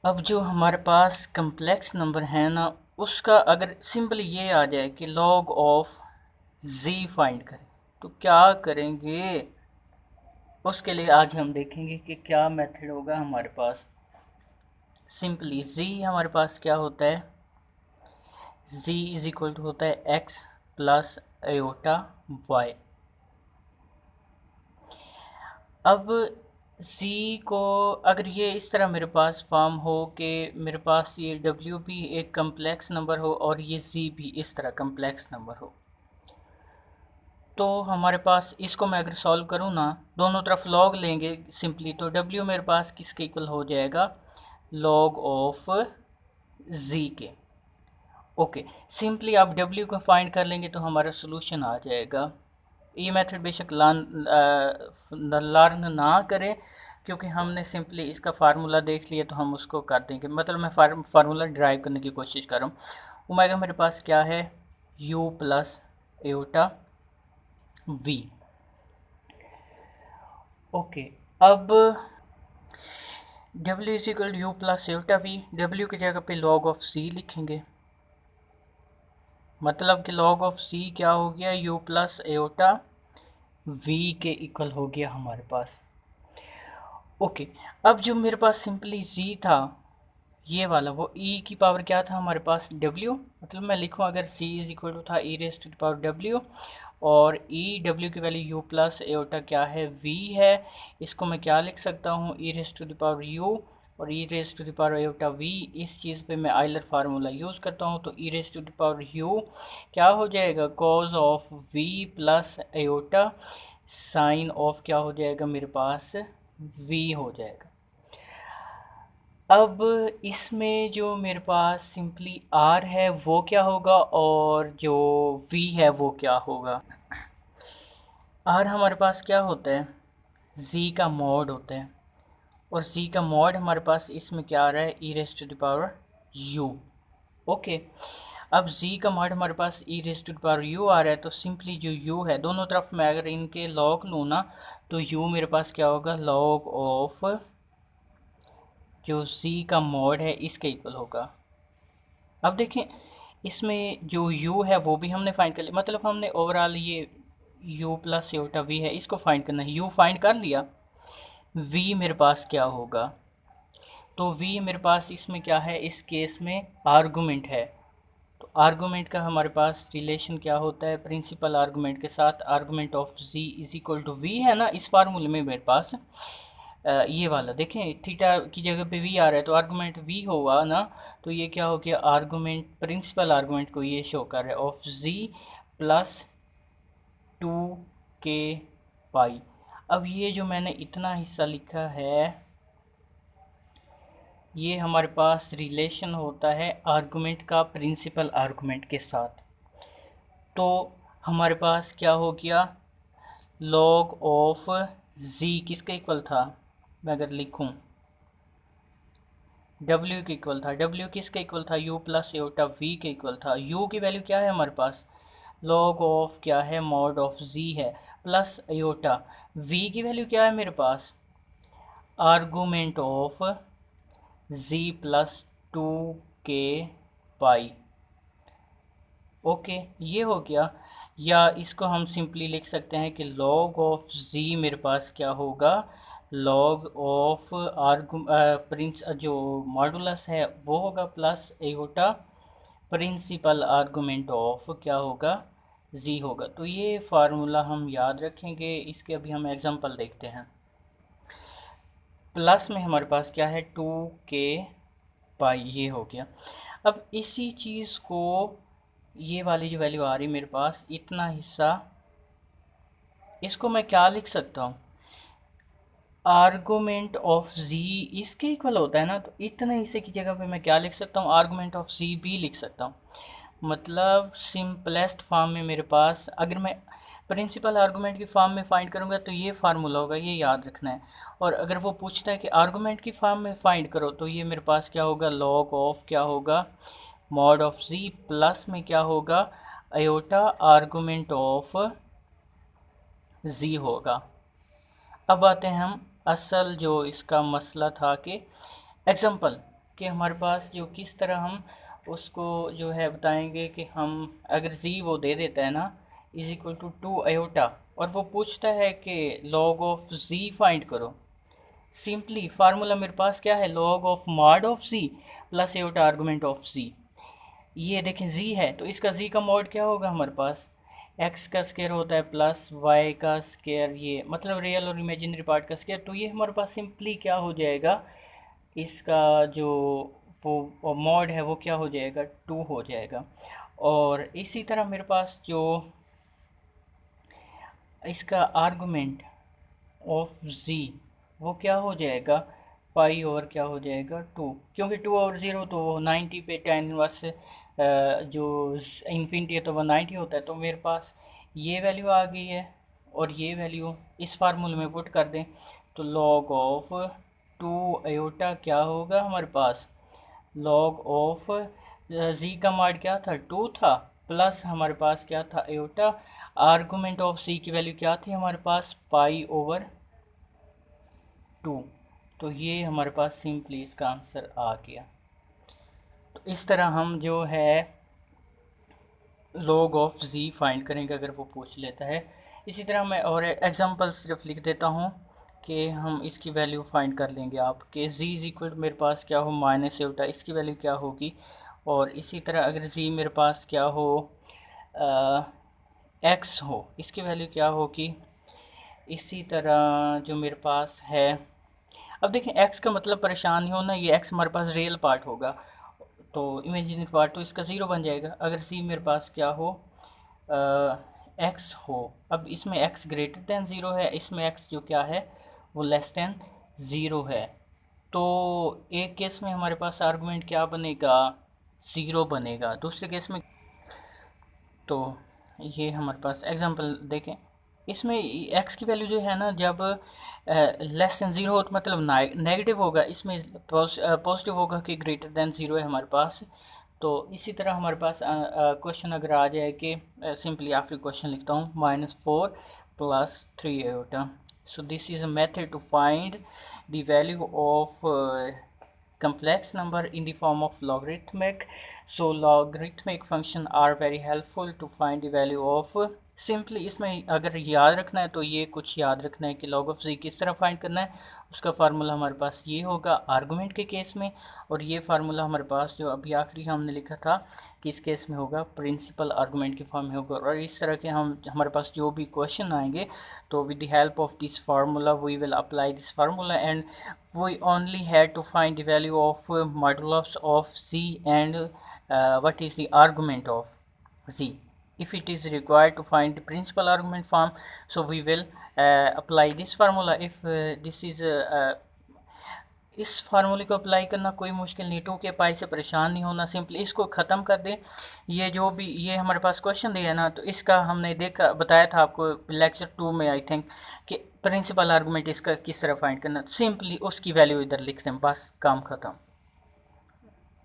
अब जो हमारे पास कम्प्लेक्स नंबर है ना, उसका अगर सिंपल ये आ जाए कि लॉग ऑफ z फाइंड करें तो क्या करेंगे। उसके लिए आज हम देखेंगे कि क्या मेथड होगा हमारे पास। सिंपली z हमारे पास क्या होता है, z इज इक्वल टू होता है x प्लस आयोटा y। अब z को अगर ये इस तरह मेरे पास फॉर्म हो कि मेरे पास ये w भी एक कम्प्लेक्स नंबर हो और ये z भी इस तरह कम्प्लेक्स नंबर हो, तो हमारे पास इसको मैं अगर सॉल्व करूँ ना, दोनों तरफ लॉग लेंगे सिंपली, तो w मेरे पास किसके इक्वल हो जाएगा, लॉग ऑफ z के। ओके, सिंपली आप w को फाइंड कर लेंगे तो हमारा सोल्यूशन आ जाएगा। ये मेथड बेशक लर्न ना करें, क्योंकि हमने सिंपली इसका फार्मूला देख लिया तो हम उसको कर देंगे। मतलब मैं फार्मूला ड्राइव करने की कोशिश कर रहा हूँ। ओमेगा मेरे पास क्या है, u plus iota v। Okay, अब w is equal you plus iota v, w की जगह पे लॉग ऑफ c लिखेंगे। मतलब कि log ऑफ c क्या हो गया, u प्लस एयोटा v के इक्वल हो गया हमारे पास। ओके, अब जो मेरे पास सिंपली z था ये वाला, वो e की पावर क्या था हमारे पास, w। मतलब मैं लिखूँ अगर c इज इक्वल टू था e raise to the power w, और e w की वैल्यू u प्लस एयोटा क्या है, v है। इसको मैं क्या लिख सकता हूँ, e raise to the power u और e raise to the power iota v। इस चीज़ पे मैं आइलर फार्मूला यूज़ करता हूँ, तो e raise to the power u क्या हो जाएगा, cos of v plus iota sine of क्या हो जाएगा मेरे पास, v हो जाएगा। अब इसमें जो मेरे पास सिंपली r है वो क्या होगा और जो v है वो क्या होगा। r हमारे पास क्या होता है, z का मॉड होता है, और z का मॉड हमारे पास इसमें क्या आ रहा है, e raise to the power u। Okay, अब z का मॉड हमारे पास e raise to the power u आ रहा है, तो सिंपली जो u है दोनों तरफ मैं अगर इनके लॉग लूँ ना, तो u मेरे पास क्या होगा, लॉग ऑफ जो z का मॉड है इसके इक्वल होगा। अब देखें इसमें जो u है वो भी हमने फाइंड कर लिया, मतलब हमने ओवरऑल ये u प्लस एयोटा v है इसको फाइंड करना है। u फाइंड कर लिया, v मेरे पास क्या होगा, तो v मेरे पास इसमें क्या है, इस केस में आर्गूमेंट है। तो आर्गूमेंट का हमारे पास रिलेशन क्या होता है, प्रिंसिपल आर्गूमेंट के साथ argument of z is equal to v है ना। इस फार्मूले में मेरे पास ये वाला देखें, थीटा की जगह पे v आ रहा है तो आर्गूमेंट v होगा ना, तो ये क्या हो गया, आर्गूमेंट प्रिंसिपल आर्गूमेंट को ये शो कर रहा है ऑफ z प्लस 2k पाई। अब ये जो मैंने इतना हिस्सा लिखा है ये हमारे पास रिलेशन होता है आर्गूमेंट का प्रिंसिपल आर्गूमेंट के साथ। तो हमारे पास क्या हो गया, लॉग ऑफ z किसके इक्वल था, मैं अगर लिखूं w के इक्वल था, w किसके इक्वल था, u प्लस एयोटा v के इक्वल था। u की वैल्यू क्या है हमारे पास, लॉग ऑफ क्या है, मॉड ऑफ z है, प्लस एयोटा। v की वैल्यू क्या है मेरे पास, argument of z plus 2k pi. Okay, ये हो गया। या इसको हम सिंपली लिख सकते हैं कि log ऑफ z मेरे पास क्या होगा, log ऑफ प्रिंस जो मॉडुलस है वो होगा plus iota principal argument of क्या होगा, z होगा। तो ये फार्मूला हम याद रखेंगे। इसके अभी हम एग्जांपल देखते हैं। प्लस में हमारे पास क्या है, 2k पाई, ये हो गया। अब इसी चीज़ को ये वाली जो वैल्यू आ रही मेरे पास इतना हिस्सा, इसको मैं क्या लिख सकता हूँ, आर्गूमेंट ऑफ z इसके इक्वल होता है ना, तो इतने हिस्से की जगह पे मैं क्या लिख सकता हूँ, आर्गूमेंट ऑफ z भी लिख सकता हूँ। मतलब सिंपलेस्ट फॉर्म में मेरे पास अगर मैं प्रिंसिपल आर्गूमेंट की फॉर्म में फाइंड करूँगा तो ये फार्मूला होगा, ये याद रखना है। और अगर वो पूछता है कि आर्गूमेंट की फॉर्म में फाइंड करो तो ये मेरे पास क्या होगा, लॉग ऑफ क्या होगा, मॉड ऑफ z प्लस में क्या होगा, अयोटा आर्गूमेंट ऑफ z होगा। अब आते हैं हम असल जो इसका मसला था कि एग्जांपल कि हमारे पास जो किस तरह हम उसको जो है बताएंगे कि हम अगर z वो दे देता है ना इज इक्वल टू 2 आयोटा और वो पूछता है कि log ऑफ z फाइंड करो। सिंपली फार्मूला मेरे पास क्या है, log of mod of z plus iota argument of z। ये देखें z है तो इसका z का मॉड क्या होगा, हमारे पास x का स्क्वायर होता है प्लस y का स्क्वायर, ये मतलब रियल और इमेजिनरी पार्ट का स्क्वायर। तो ये हमारे पास सिंपली क्या हो जाएगा, इसका जो वो मॉड है वो क्या हो जाएगा, 2 हो जाएगा। और इसी तरह मेरे पास जो इसका आर्गुमेंट ऑफ z वो क्या हो जाएगा, पाई ओवर क्या हो जाएगा 2, क्योंकि 2 ओवर 0 तो 90 पे tan इनवर्स जो इन्फिनिटी है तो वो 90 होता है। तो मेरे पास ये वैल्यू आ गई है और ये वैल्यू इस फार्मूले में पुट कर दें तो log ऑफ 2 आयोटा क्या होगा हमारे पास, log ऑफ z का मॉड क्या था 2 था प्लस हमारे पास क्या था आयोटा, आर्गुमेंट ऑफ z की वैल्यू क्या थी हमारे पास पाई ओवर 2। तो ये हमारे पास सिंपली इसका आंसर आ गया। तो इस तरह हम जो है log ऑफ z फाइंड करेंगे अगर वो पूछ लेता है। इसी तरह मैं और एग्जांपल सिर्फ लिख देता हूँ कि हम इसकी वैल्यू फाइंड कर लेंगे आप कि z इज इक्वल मेरे पास क्या हो माइनस आयोटा, इसकी वैल्यू क्या होगी। और इसी तरह अगर z मेरे पास क्या हो x हो, इसकी वैल्यू क्या होगी। इसी तरह जो मेरे पास है, अब देखें x का मतलब परेशान नहीं होना, ये x हमारे पास रियल पार्ट होगा तो इमेजिनरी पार्ट तो इसका ज़ीरो बन जाएगा। अगर c मेरे पास क्या हो x हो, अब इसमें x ग्रेटर दैन ज़ीरो है, इसमें x जो क्या है वो लेस दैन ज़ीरो है। तो एक केस में हमारे पास आर्गुमेंट क्या बनेगा, ज़ीरो बनेगा। दूसरे केस में तो ये हमारे पास एग्जांपल देखें, इसमें x की वैल्यू जो है ना जब लेस दैन ज़ीरो हो तो मतलब नेगेटिव होगा, इसमें पॉजिटिव होगा कि ग्रेटर दैन ज़ीरो है हमारे पास। तो इसी तरह हमारे पास क्वेश्चन अगर आ जाए कि सिंपली आखिरी क्वेश्चन लिखता हूँ -4 + 3 iota. So this is a method to find the value of complex number in the form of logarithmic. So logarithmic function are very helpful to find the value of simply. इसमें अगर याद रखना है तो ये कुछ याद रखना है कि log ऑफ z किस तरह फाइंड करना है, उसका फार्मूला हमारे पास ये होगा आर्गुमेंट के केस में, और ये फार्मूला हमारे पास जो अभी आखिरी हमने लिखा था किस केस में होगा, प्रिंसिपल आर्गुमेंट के फॉर्म में होगा। और इस तरह के हमारे पास जो भी क्वेश्चन आएंगे तो with the help of this formula we will apply this formula and we only had to find the value of modulus of z and what is the argument of z. If it is required to find the principal argument form, so we will apply this formula. If this is इस फार्मूले को apply करना कोई मुश्किल नहीं, 2 के पाई से परेशान नहीं होना, सिंपली इसको ख़त्म कर दें। ये जो भी ये हमारे पास क्वेश्चन दिया है ना तो इसका हमने देखा बताया था आपको लेक्चर 2 में आई थिंक कि प्रिंसिपल आर्गुमेंट इसका किस तरह फाइंड करना, सिंपली उसकी वैल्यू इधर लिख दें, बस काम ख़त्म।